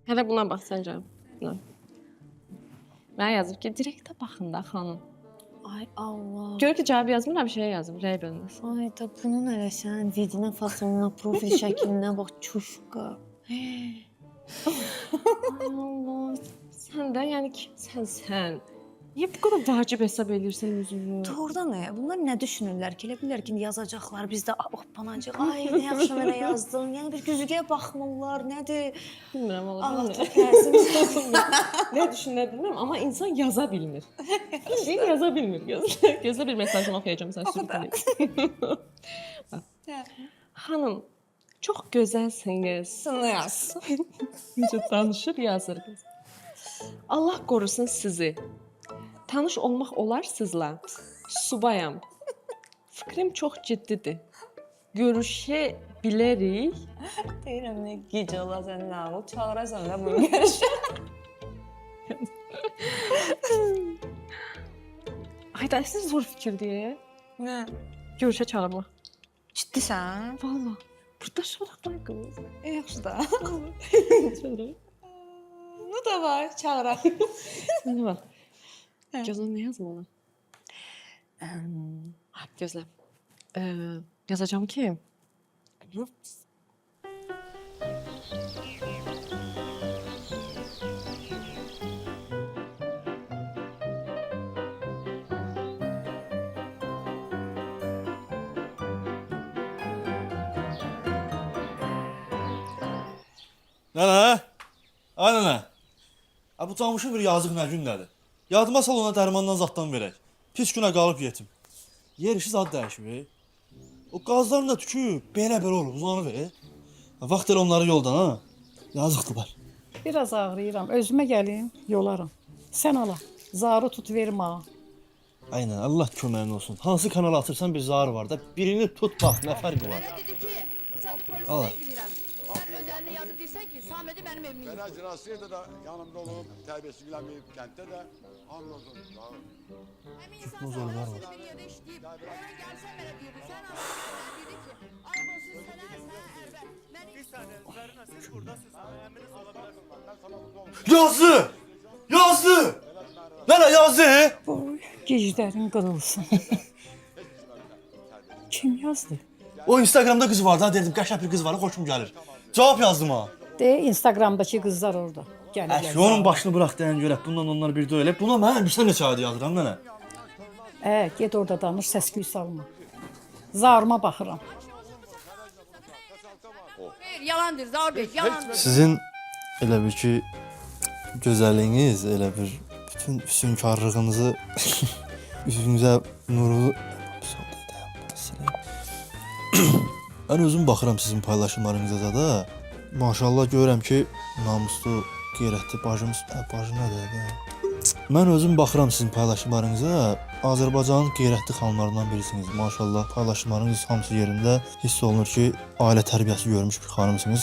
Hələ buna bax səncə. Buna. Mənə yazıb ki, direktə baxın da xanım. Ay Allah. Gör ki, cavab yazmıram, bir şey yazıb, rəy bölməsi. Ay da bunun elə sən vidinə, fasonuna, profil şəklinə bax, çuşqa. Ay Allah. Sən də, yəni kimsən sən? Niyə bu qədər vacib hesab edirsən özünü? Doğrudan nə? Bunlar nə düşünürlər ki? Elə bilirlər ki, yazacaqlar, biz də hoppanacaq. Ay, nə yaxşı mənə yazdın. Yəni bir güzgüyə baxmırlar, nədir? Bilmirəm, Allah Allah. təkərsin. Nə düşünür bilmirəm, amma insan yaza bilmir. Bir yaza bilmir. Gözlə bir mesajımı oxuyacağım sən sürükləyim. Xanım, çox gözəlsiniz. Sını yaz. Necə danışır, yazır qız. Allah qorusun sizi. Tanış olmaq olar sizlə. Subayam. Fikrim çox ciddidir. Görüşə bilərik. Deyirəm nə gec ola sən nə ol, çağırasan da bunu görüşə. Ay da sizin zor fikirdir. Nə? Görüşə çağırmaq. Ciddisən? Valla. Burada şaraqlar qız. Yaxşı da. Çağıraq. Bu da var, çağıraq. Nə var? Gözlə nə yazım ona? Gözlə. Yazacağım ki... Nənə? Ay nənə. Bu camışın bir yazıq nə gündədir. Yadıma sal ona dərmandan zaddan verək. Pis günə qalıb yetim. Yer işi zad dəyişib. O qazların da tükü belə-belə olub, uzanıb. Vaxt elə onları yoldan, ha? Yazıqdılar. Biraz ağrıyıram. Özümə gəlim, yolarım. Sən ala. Zarı tut vermə. Aynen, Allah köməyin olsun. Hansı kanala atırsan bir zar var da, birini tut bax, nə fərqi var? Dedi ki, sən də Allah. polisliyə girəm. Sən özəlinə yazıb deyirsən ki, Samedi mənim evimdə. Fərəc Cinasiyyədə də yanımda olub, tərbiyəsiz gəlməyib, kənddə də anladım. Həmin insan sənə bir yerdə işləyib. Ona gəlsən mənə deyirdi, sən anladın. Dedi ki, ay bu siz sənə, Ərbər. Bir saniyə, Zərina, siz buradasınız. Əminiz olabilir. Yazdı! Yazdı! Nənə yazdı! Oy, geclərin qırılsın. Kim yazdı? O Instagramda qız var da, dedim, qəşəng bir qız var, xoşum gəlir. Cavab yazdım ha. De, Instagramdakı qızlar orada. Gəlirlər. Onun başını bıraq deyən görək, bundan onlar bir döyələk. Buna mən bir neçə ayda yazıram nənə. Get orada danış, səs-küy salma. Zarıma baxıram. Hayır, yalandır, Zaur Bey, yalandır. Sizin elə bir ki gözəlliyiniz, elə bir bütün füsunkarlığınızı üzünüzə nurlu Mən özüm baxıram sizin paylaşımlarınıza da. Maşallah görürəm ki, namuslu, qeyrətli bacımız, bacı nədir? Mən özüm baxıram sizin paylaşımlarınıza. Azərbaycanın qeyrətli xanımlarından birisiniz. Maşallah paylaşımlarınız hamısı yerində. Hiss olunur ki, ailə tərbiyəsi görmüş bir xanımsınız.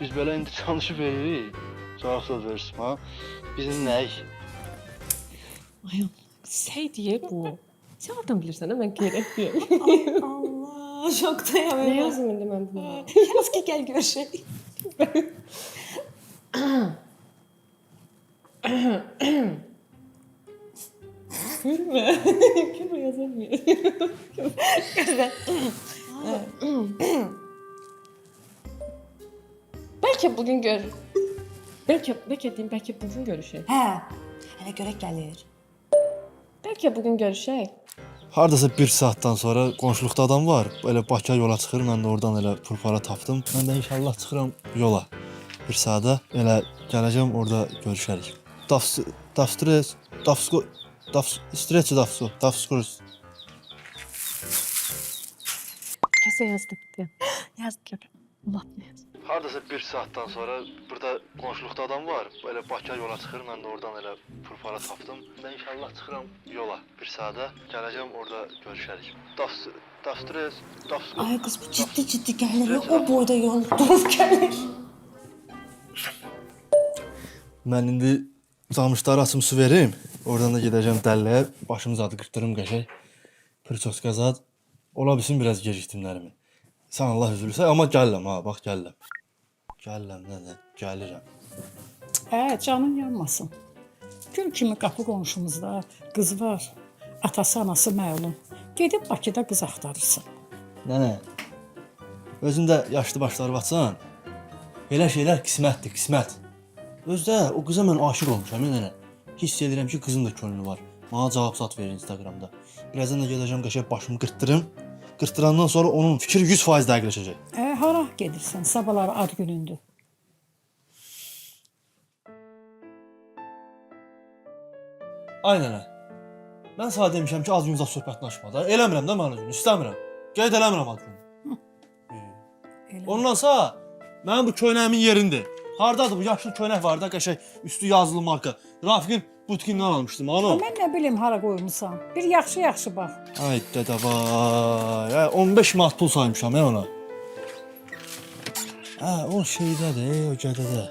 Biz belə indi çalışıb veririk. Cavab söz verirsin ha. Bizim nəyik? Ay Allah, şey diye bu. Sen oradan bilirsən, mən qeyrət deyəm. Allah, şokdayam. Nə yazım indi mən bunu? Yaz ki, gəl görüşək. Gülmə. Gülmə yazamıyor. Belki bugün gör. Belki bugün görüşək. Hə, hələ görək gəlir. Belki bugün görüşək. Hardasa bir saatdan sonra qonşuluqda adam var. Elə Bakıya yola çıxır. Mən də oradan elə pulpara tapdım. Mən də inşallah çıxıram yola. Bir saata elə gələcəm, orada görüşərik. Davskurus. Kəsə yazdım deyə. Yaz. Allah nə yazdım. Hardasa bir saatdan sonra burada qonşuluqda adam var. Elə Bakıya yola çıxır. Mən də oradan elə pulpara tapdım. Mən inşallah çıxıram yola. Bir saata gələcəm, orada görüşərik. Ay qız, bu ciddi gəlir. O boyda yol durub gəlir. Mən indi camışları açım su verim. Oradan da gedəcəm dəlləyə. Başımı zadı qırtdırım qəşək. Pırçoska zad. Ola bilsin biraz gecikdimlərimi. Sən Allah üzülürsə, amma gəlirəm ha, bax gəlirəm. Gəlirəm, gəlirəm. Canın yanmasın. Gül kimi qapı qonşumuzda qız var. Atası, anası məlum. Gedib Bakıda qız axtarırsan. Nənə, özün də yaşlı başları batsan, belə şeylər qismətdir, qismət. Özdə o qıza mən aşiq olmuşam, nənə. Hiss edirəm ki, qızın da könlü var. Mənə cavab verir Instagramda. Birazdan da gedəcəm qəşəng başımı qırtdırım. Qırtdırandan sonra onun fikri 100% dəqiqləşəcək. Hara gedirsən? Sabahları ad günündür. Ay nənə. Mən sənə demişəm ki, az gün zat söhbətini açma da. Eləmirəm də mən özümü, istəmirəm. Qeyd eləmirəm ad günü. Ondansa mənim bu köynəyimin yerindir. Hardadır bu yaşlı köynək var da qəşəng üstü yazılı marka. Rafiqin butikindən almışdım onu. Mən nə bilim hara qoymusan. Bir yaxşı bax. Ay dədə vay. 15 manat pul saymışam ona. O şeydədir, o gədədə.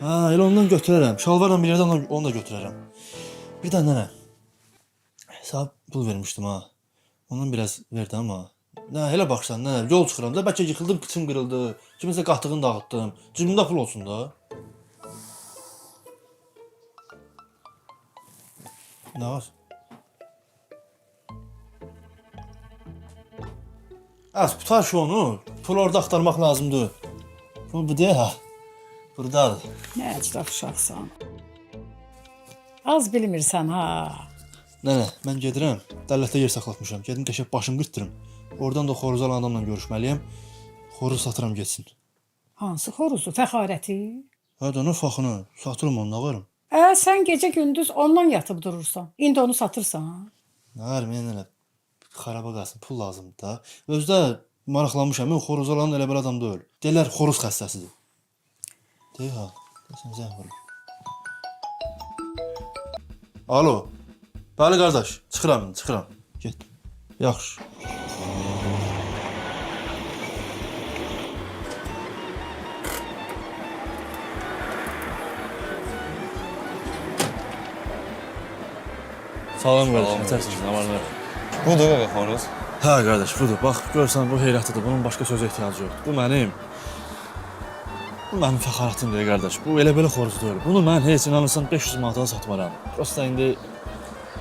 Elə ondan götürərəm. Şalvarla bir yerdən onu da götürərəm. Bir də nənə. Sənə pul vermişdim ha. Ondan biraz verdi amma. Elə baxsan, nənə, yol çıxıram da, bəlkə yıxıldım, kıçım qırıldı, kiminsə qatığını dağıtdım. Cibimdə pul olsun da. Nə var? Tutar şu onu. Pul orada axtarmaq lazımdır. Pul bu deyil ha. Buradadır. Nə əcraf uşaqsan. Az bilmirsən ha. Nənə, mən gedirəm. Dəllətdə yer saxlatmışam. Gedim qəşəng başımı qırtdırım. Oradan da xoruz alan adamla görüşməliyəm. Xoruz satıram getsin. Hansı xoruzu? Fəxarəti? Hə də nə faxını? Satırım onu, nə varım? Sən gecə gündüz ondan yatıb durursan. İndi onu satırsan ha. Nə var, mən elə xaraba qalsın, pul lazımdır da. Özdə maraqlanmışam, mən xoruz alan elə bir adam deyil. Deyirlər xoruz xəstəsidir. Deyir ha, sən zəng vurun. Alo. Bəli qardaş, çıxıram. Get. Yaxşı. Salam qardaş, nətərsiniz, nə var, nə var? Budur qaqa xoruz. Hə qardaş, budur. Bax, görsən bu heyrətlidir. Bunun başqa sözə ehtiyacı yoxdur. Bu mənim fəxarətimdir qardaş. Bu elə belə xoruz deyil. Bunu mən heç inanırsan 500 manata satmaram. Prosta indi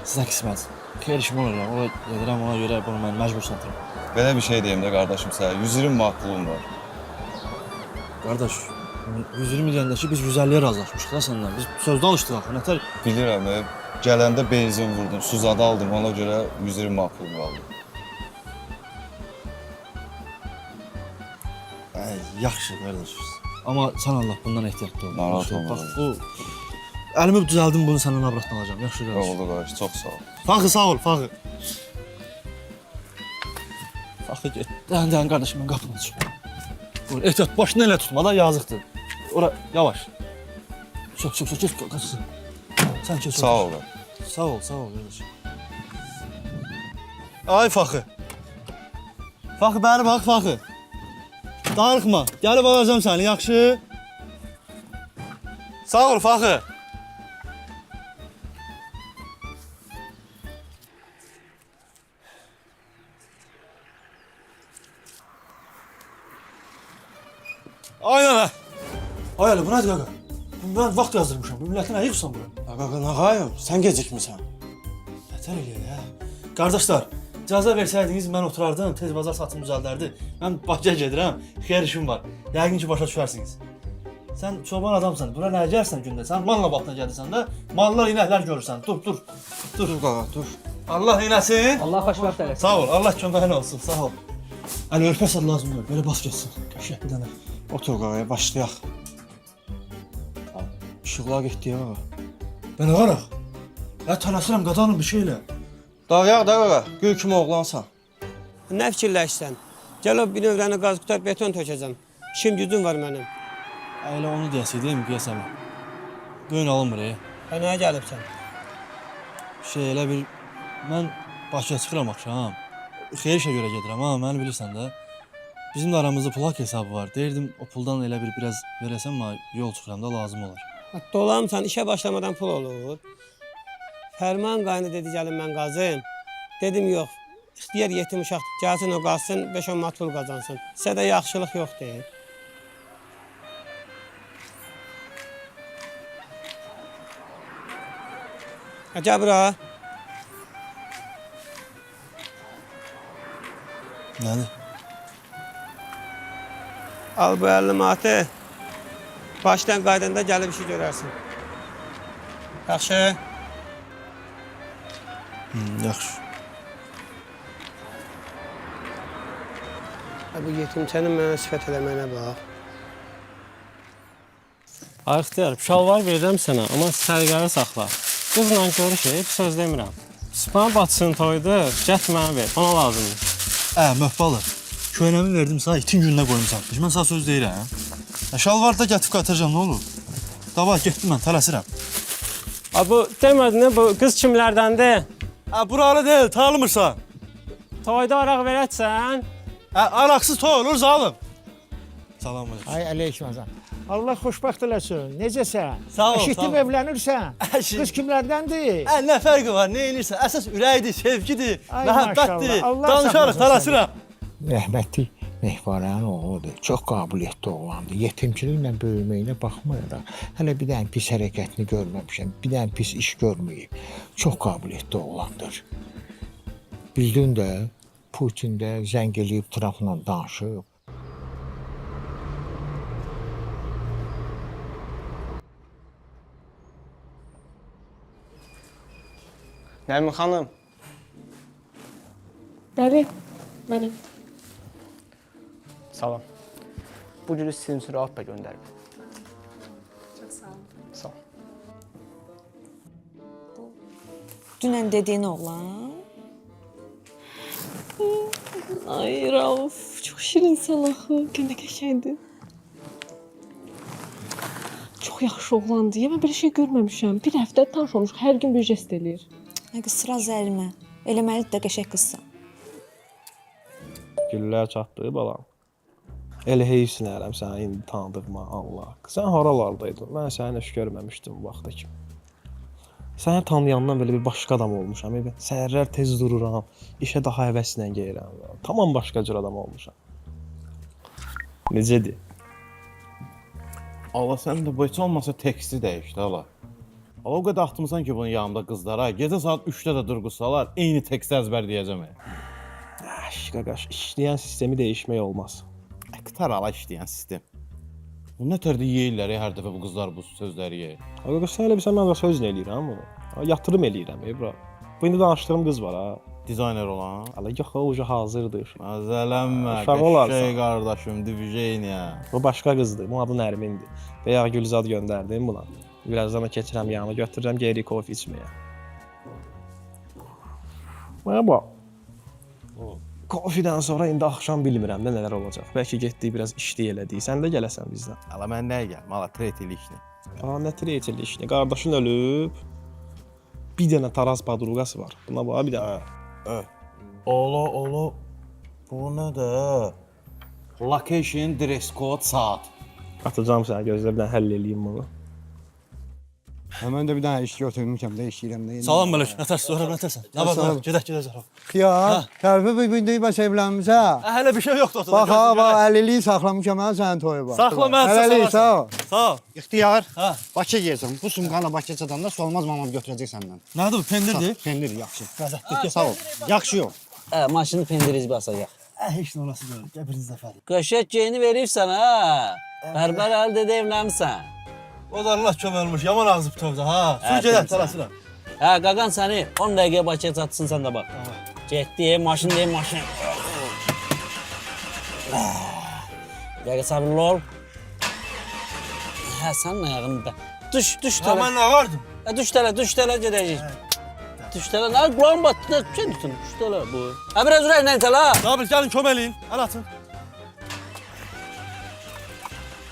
sizə qismət. Xeyir işim olur ya. Ora gedirəm, ona görə bunu mən məcbur satıram. Belə bir şey deyim də qardaşım sənə. 120 manat pulum var. Qardaş, 120 deyəndə ki, biz 150-yə razılaşmışıq da səndən. Biz söz danışdıq axı. Nətər? Bilirəm, gələndə benzin vurdum, suzadı aldım. Ona görə 120 manat pulum qaldı. Yaxşı qardaş. Amma sən Allah bundan ehtiyatlı ol. Narahat olma. Bax, bu əlimi düzəldim, bunu səndən abratdan alacağam. Yaxşı qardaş. Oldu qardaş, çox sağ ol. Faxı sağ ol, Faxı. Faxı get. Dən qardaşım, mən qapını açım. Buyur, ehtiyat, başını elə tutma da, yazıqdır. Ora, yavaş. Çok, get, qaçsın. Sən kes. Sağ ol. Sağ ol qardaşım. Ay Faxı. Faxı, bəri bax, Faxı. Darıxma, gəlib alacağım səni, yaxşı? Sağ ol, Faxı. Ay ana. Ay Ali, bu nədir qaqa? Mən vaxt yazdırmışam, bu millətin nə yığırsan bura? Qaqa nağayım, sən gecikmirsən. Nətər eləyir ya? Qardaşlar, icazə versəydiniz mən oturardım, tez bazar satım düzəldərdi. Mən Bakıya gedirəm, xeyir işim var. Yəqin ki, başa düşərsiniz. Sən çoban adamsan, bura nə gəlsən gündə? Sən malla batına gəlirsən də, mallar, inəklər görürsən. Dur. Dur qaqa, dur. Allah inəsin. Allah xoşbəxt eləsin. Sağ ol, Allah köməyin olsun, sağ ol. Əli örpəsən lazım deyil, belə bas getsin. Qəşəng bir dənə. Otur qaqaya, başlayaq. İşıqlar getdi ya qaqa. Ben ağaraq. Ya tələsirəm, qadanım bir şeylə. Dağıyaq da qaqa, gül kimi oğlansan. Nə fikirləşsən? Gəl o bir növrəni qaz qutar beton tökəcəm. İşim gücüm var mənim. Elə onu deyəsiydin, deyəsəm. Böyün alınmır, Nəyə gəlibsən? Şey, elə bir... Mən Bakıya çıxıram axşam. Xeyir işə görə gedirəm, ha, məni bilirsən də. Bizim də aramızda pulak hesabı var. Deyirdim, o puldan elə bir biraz verəsən, amma yol çıxıram da lazım olar. Dolamsan, işə başlamadan pul olur. Fərman qaynı dedi, gəlin mən qazım. Dedim, yox. İxtiyar yetim uşaqdır, gəlsin o qazsın, 5-10 manat pul qazansın. Sizə də yaxşılıq yox deyil. Gəl bura. Nədir? Al bu 50 manatı. Başdan qaydanda gəlib işi görərsən. Yaxşı. Yaxşı. Bu yetimçənin mənə sifət eləməyinə bax. Ay ixtiyar, şalvar verirəm sənə, amma sərgəli saxla. Qızla görüşüb, söz demirəm. Span batsın toydu, gəl mənə ver, ona lazımdır. Möhbalı. Köynəmi verdim sana, itin gününə qoymusan. Mən sana söz deyirəm. Şalvar da gətirib qatıracam, nə olur? Dava, getdim mən, tələsirəm. Bu demədin, bu qız kimlərdəndir? Buralı deyil, tanımırsan. Toyda araq verətsən? Araqsız toy olur, zalım. Salam hocam. Ay aleyküm azam. Allah xoşbəxt eləsin. Necəsən? Sağ ol, Eşitdim sağ ol. evlənirsən. Qız kimlərdəndir? Nə fərqi var, nə edirsən? Əsas ürəkdir, sevgidir, Ay, məhəbbətdir. maşallah, Allah Danışarıq, saxlasın tələsirəm. Rəhmətli Mehvarənin oğludur. Çox qabiliyyətli oğlandır. Yetimçiliklə böyüməyinə baxmayaraq, hələ bir dənə pis hərəkətini görməmişəm. Bir dənə pis iş görməyib. Çox qabiliyyətli oğlandır. Bildin də, Putin də zəng eləyib Trumpla danışıb. Nərmin xanım, Bəli, mənim. salam. Bu gülü sizin üçün rahat da göndərib. Çox sağ olun. Sağ ol. Dünən dediyin oğlan. Ay Rauf, çok şirinsən axı. Nə qəşəngdir. Çox yaxşı oğlandı. Ya mən belə şey görməmişəm. Bir həftə tanış olmuş, hər gün bir jest eləyir. Ay qız sıra zəlimə. Eləməlidir də qəşəng qızsan. Güllər çatdı balam. Elə heyfsinərəm səni indi tanıdığıma, Allah. Sən haralardaydın? Mən səni heç görməmişdim bu vaxta kimi. Səni tanıyandan belə bir başqa adam olmuşam. Səhərlər tez dururam, işə daha həvəslə gəlirəm. Tamam başqa cür adam olmuşam. Necədir? Allah sən də bu heç olmasa teksti dəyişdi hala. O qədər atmısan ki bunun yanında qızlara, gecə saat 3-də də durğusalar, eyni teksti əzbərləyəcəm. Qaqaş, işləyən sistemi dəyişmək olmaz. Qıtar ala işləyən sistem. Bu nə tərdə yeyirlər hər dəfə bu qızlar bu sözləri yeyir. Qaqaş, sən elə bilsən mən də sözlə eləyirəm bunu. Yatırım eləyirəm, bura. Bu indi danışdığım qız var ha. Dizayner olan. Ala yox, o uca hazırdır. Məzələnmə, Uşaq olarsan. qəşəng qardaşım, Divijeniya. Bu başqa qızdır, bunun adı Nərmindir. Bayaq Gülzad göndərdim buna. Birazdan da keçirəm yanına, götürürəm geri kofe içməyə. Mənə bax. Kofedən sonra indi axşam bilmirəm də nələr olacaq. Bəlkə getdik biraz işlik elədik. Sən də gələsən bizdən. Ala mən nəyə gəlmə, ala tretili işini. Nə treçili işini? Qardaşın ölüb. Bir dənə taraz padruqası var. Buna bax bir dənə. Ola. Bu nədir? Location, dress code, saat. Atacağım sənə gözlə bir dənə həll eləyim bunu. Mən də bir dənə iş götürmüşəm də işləyirəm də. Salam Mələk, nətərsən, sonra nətərsən? Nə var, gedək Zəraf. Ya, tərəfə bir gündəyi bəs evlənmişəm. Hələ bir şey yoxdur ortada. Bax ha, bax 50'liyi saxlamışam mən sənin toyu bax. Saxla mən sənə. Hələlik, sağ ol. Sağ ol. İxtiyar, Ha. Bakıya gəlsən. Bu sumqanla Bakıya çatanda solmaz mamam götürəcək səndən. Nədir bu, pendirdir? Pendir yaxşı. Qəzətdir. Sağ ol. Yaxşı yox. Maşını pendiriz basacaq. Heç nə orası deyil, gəl biriniz dəfəli. Qəşət geyini veribsən ha. Bərbər əldə də evlənmisən. O da Allah köməlmiş, yaman ağzı bütövrdə ha. Sür gedək, tələsirəm. Hə, qaqan səni 10 dəqiqəyə Bakıya çatsın sən də bax. Getdi, maşın deyim, maşın. Dəqiqə sabırlı ol. Hə, sənin ayağında. Düş Ha, tələ. mən nə vardım? Düş tələ gedəcək. Düş tələ, nə qulağın batdı, nə şey düşdün, düş tələ bu. Hə, biraz ürəklə tələ. Sabir, gəlin kömələyin, əl atın.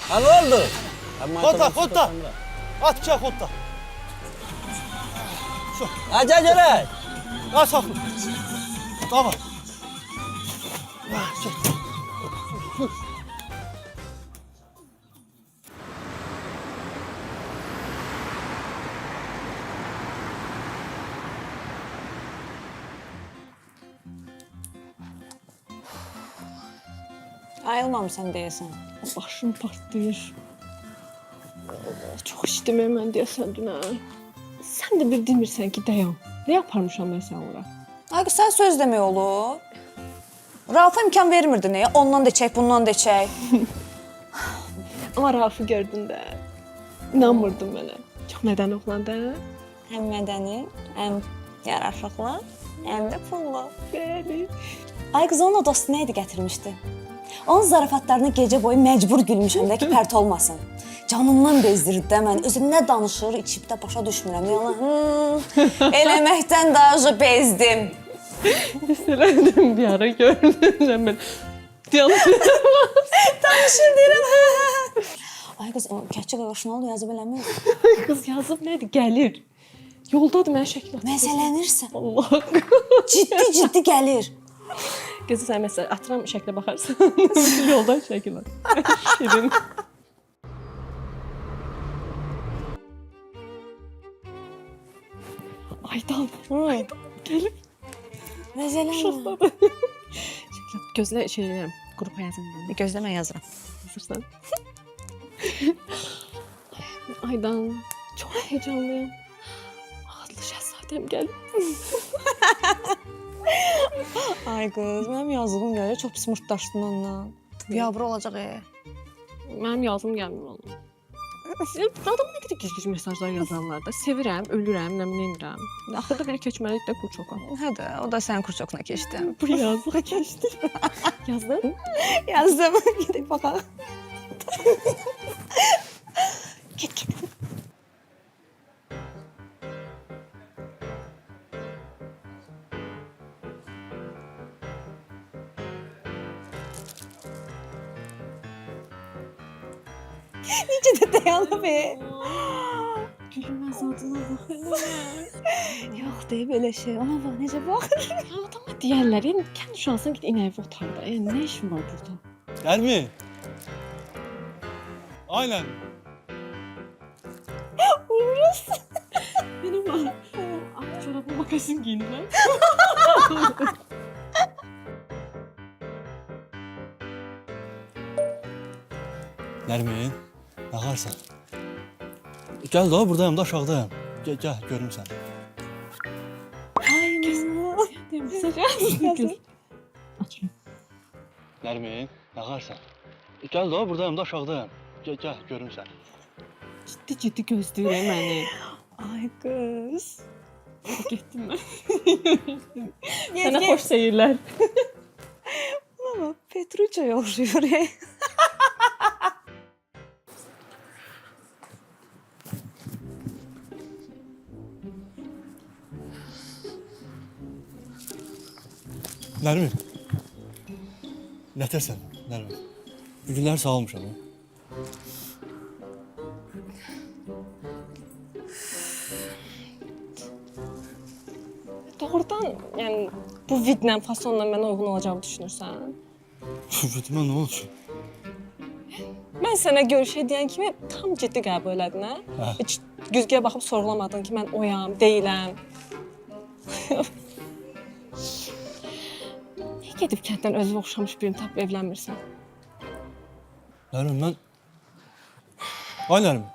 Hə, nə oldu? Xodda. At ki, xodda. Hə, gəl görək. Ha, saxla. Tamam. Ayılmamısan deyəsən. Başım partlayır. Çox içdim mən deyəsən dünən. Sən də bir demirsən ki, dayan. Nə yaparmışam mən sən ora? Ay qız, sən söz demək olur. Rafa imkan vermirdi nəyə? Ondan da çək, bundan da çək. Amma Rafı gördün də. İnanmırdın mənə. Çox mədəni oğlan da. Həm mədəni, həm yaraşıqlı, həm də pullu. Bəli. Ay qız, onun odası nə idi gətirmişdi? Onun zarafatlarına gecə boyu məcbur gülmüşəm də ki, pərt olmasın. Canımdan bezdirir də mən. Özüm nə danışır, içib də başa düşmürəm. Yalan. Eləməkdən daha bezdim. Məsələn, bir ara gördüm mən. Danışır deyirəm. Ay qız, kətçi qaqaşı nə oldu, yazıb eləmir? Qız yazıb nədir? Gəlir. Yoldadır mən şəkil atır. Məzələnirsən. Allah. Ciddi gəlir. Qızı sən məsələn atıram şəklə baxarsan. Yoldan şəkil at. Şirin. Aydan. Gəlib. Məzələnmə. Şəkil at. Gözlə şeyəm. Qrupa yazın. Gözləmə yazıram. Hazırsan. Aydan. Çox heyecanlıyım. Adlı şəhzadəm gəlib. Ay qız, mənim yazdığım gəlir, çox pis mırtdaşdın ondan. Biabır olacaq Mənim yazım gəlmir onunla. Adam nə qədər gic-gic mesajlar yazanlar da. Sevirəm, ölürəm, nə bilirəm. Axırda belə keçməlik də kurçoka. Hə də, o da sənin kurçokuna keçdi. Bu yazığa keçdi. Yazdın? Yazdım. Gedək baxaq. Get. Necə də dayanıb Gülməz adına bax. Yox, deyib elə şey. Ona bax, necə baxır. Ya adama deyərlər, yəni kənd uşaqsın git inəyi otarda. Yəni nə işin var burada? Gəlmi? Aynen. Urus. Benim var. Ay çorabı makasin giyindiler. Nərmin, baxarsan. Gəl də, buradayım da, aşağıdayım. Gəl, görüm səni. Ay, Mesaj yazın. Açıyorum. Nərmin, baxarsan. Gəl də, buradayım da, aşağıdayım. Gəl, görüm səni. Ciddi gözləyirəm məni. Ay qız. Getdim mən. Sənə xoş seyirlər. Ama Petruca'ya oxşuyur. Nərmin. Nətərsən, Nərmin? Bu günlər sağolmuşam, ha? Doğrudan, yəni bu vidlə, fasonla mənə uyğun olacağını düşünürsən? Vidmə nə oldu ki? Mən sənə görüşə deyən kimi tam ciddi qəbul elədin, hə? Hə. Heç güzgüyə baxıb sorğulamadın ki, mən oyam, deyiləm. Niyə gedib kənddən özünə oxşamış birini tapıb evlənmirsən? Nərmin, mən... Ay Nərmin.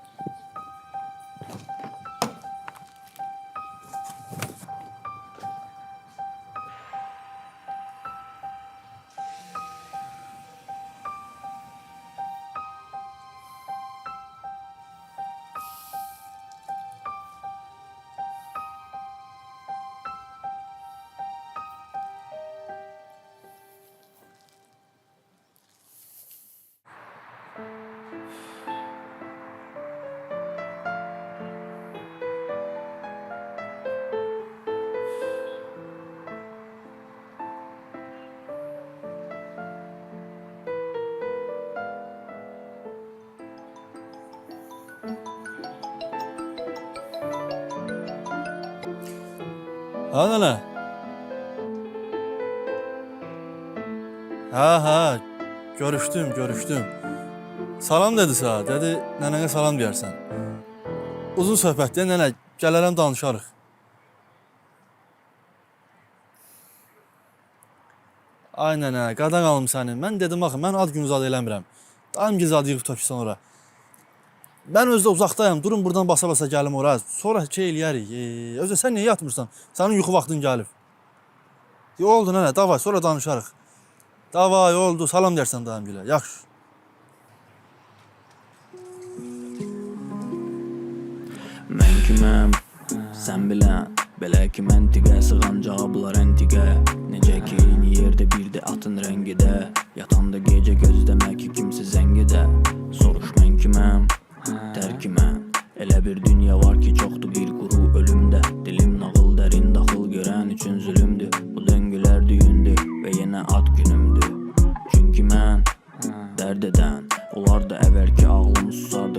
Ha nənə. Ha, görüşdüm. Salam dedi sənə, dedi nənənə salam deyərsən. Uzun söhbətdir, nənə, gələrəm danışarıq. Ay nənə, qadan alım sənin. Mən dedim axı, mən ad günü zad eləmirəm. Daim ki zad yığıb töksən ora. Mən özdə uzaqdayam. Durun buradan basa-basa gəlim ora. Sonra şey eləyərik. Özə sən niyə yatmırsan? Sənin yuxu vaxtın gəlib. Oldu nənə, davay, sonra danışarıq. Davay, oldu. Salam dersən dayım gülə. Yaxşı. Mən kiməm, sən bilən. Belə ki məntiqə, sığan cavablar əntiqə. Necə ki eyni yerdə bir də atın rəngidə. Yatanda gecə gözləmək ki kimsə zəngidə. Soruş mən kiməm, tərkiməm. Elə bir dünya var ki çoxdur bir quru ölümdə. Dilim nağıl dərin daxıl görən üçün zülümdür. Bu döngülər düyündür və yenə ad günümdür. Çünki mən dərd edən, onlar da əvvəlki ağlım susardı.